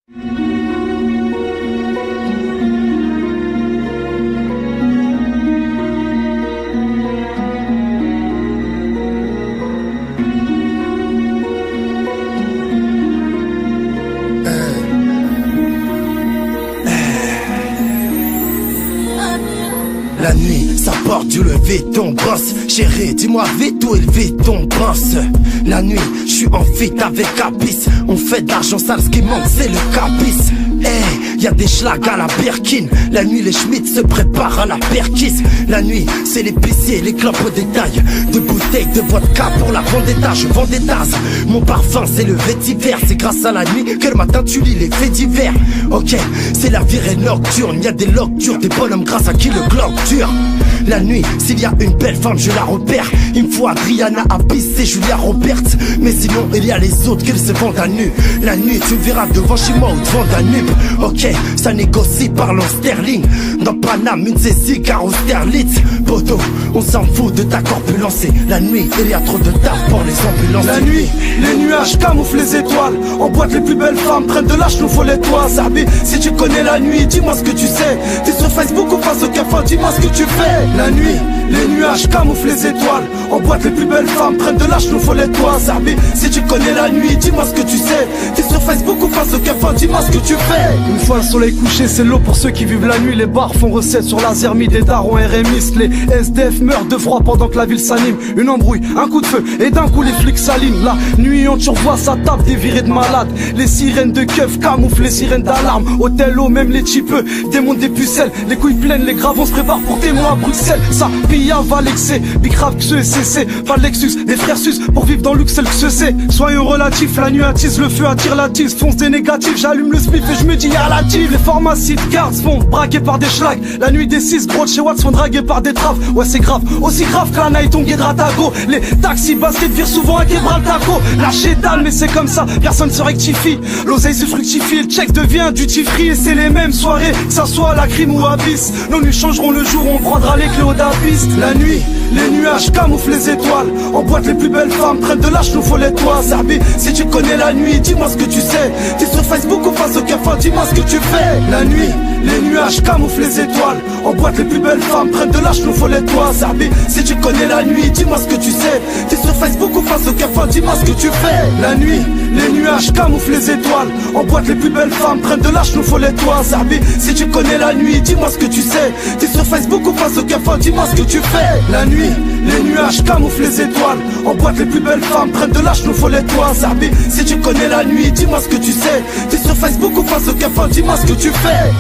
La nuit, ça porte du lever ton boss. Chérie, dis-moi vite où élever ton boss. La nuit, je suis en fit avec Capis. On fait de l'argent sale, ce qui manque c'est le Capis. Hey, y'a des schlags à la Birkin. La nuit, les Schmitt se préparent à la perquise. La nuit, c'est l'épicier, les clopes au détail. De bouteilles de vodka pour la vendetta. Je vends des tasses. Mon parfum, c'est le vétiver. C'est grâce à la nuit que le matin tu lis les faits divers. Ok, c'est la virée nocturne. Y'a des logs durs, des bonhommes grâce à qui le globe dure. La nuit, s'il y a une belle femme, je la repère. Il me faut Adriana Abyss et Julia Roberts. Mais sinon, il y a les autres qui se vendent à nu. La nuit, tu me verras devant chez moi ou devant Danube. Ok, ça négocie, parlons sterling. Dans Paname, une saisie car au Sterlitz. Poto, on s'en fout de ta corpulence. La nuit, il y a trop de taf pour les ambulances. La nuit, les nuages camouflent les étoiles. En boîte, les plus belles femmes prennent de l'âge, nous faut les toits. Sabi, si tu connais la nuit, dis-moi ce que tu sais. T'es sur Facebook ou face au café, dis-moi ce que tu fais. La nuit, les nuages camouflent les étoiles. En boîte, les plus belles femmes prennent de l'âge, nous faut les toits. Sabi, si tu connais la nuit, dis-moi ce que tu sais. T'es sur Facebook ou face au café, dis-moi ce que tu fais. Une fois le soleil couché, c'est l'eau pour ceux qui vivent la nuit. Les bars font recette sur la zermie des darons RMistes. Les SDF meurent de froid pendant que la ville s'anime. Une embrouille, un coup de feu et d'un coup les flics s'alignent. La nuit on survoit ça tape des virées de malades. Les sirènes de keuf camouflent les sirènes d'alarme. Hôtel haut, même les typeux démontent des pucelles. Les couilles pleines, les graves on se prépare pour témoin à Bruxelles. Ça pilla va l'excès, big rave que ce CC. Pas de Lexus, des frères sus pour vivre dans luxe, que ce c'est. Soyons relatifs, la nuit attise le feu, attire la tise. Fonce des négatifs, j'allume le spliff et je me dis y'a la tive. Les pharmacies de cartes se font braquer par des schlags. La nuit des 6 gros de chez Watt sont dragués par des traves. Ouais c'est grave, aussi grave que la night on guidera tago. Les taxis basket virent souvent à Gibraltar. Lâcher dalle mais c'est comme ça, personne se rectifie. L'oseille se fructifie, le check devient duty free. Et c'est les mêmes soirées, que ça soit la crime ou abyss. Nos nuits changeront le jour où on prendra les clés au d'abyss. La nuit, les nuages camouflent les étoiles. En boîte les plus belles femmes prennent de l'âge, nous faut les toits. Serbi, si tu connais la nuit, dis-moi ce que tu sais. T'es sur Facebook ou face au café, dis-moi ce que tu fais. La nuit, les nuages camouflent les étoiles. En boîte les plus belles femmes prennent de l'âge, nous faut les toits. Serbi, si tu connais la nuit, dis-moi ce que tu sais. T'es sur Facebook ou face au café, dis-moi ce que tu fais. La nuit, les nuages camouflent les étoiles. En boîte les plus belles femmes prennent de l'âge, nous faut les toits. Serbi, si tu connais la nuit, dis-moi ce que tu sais. T'es sur Facebook ou face au café, dis-moi ce que tu fais. La nuit, les nuages camouflent les étoiles. En boîte les plus belles femmes prennent de l'âge, nous faut les toits. Serbi, si tu connais la nuit, dis-moi ce que tu sais. T'es sur Facebook ou face au café, dis-moi ce que tu fais.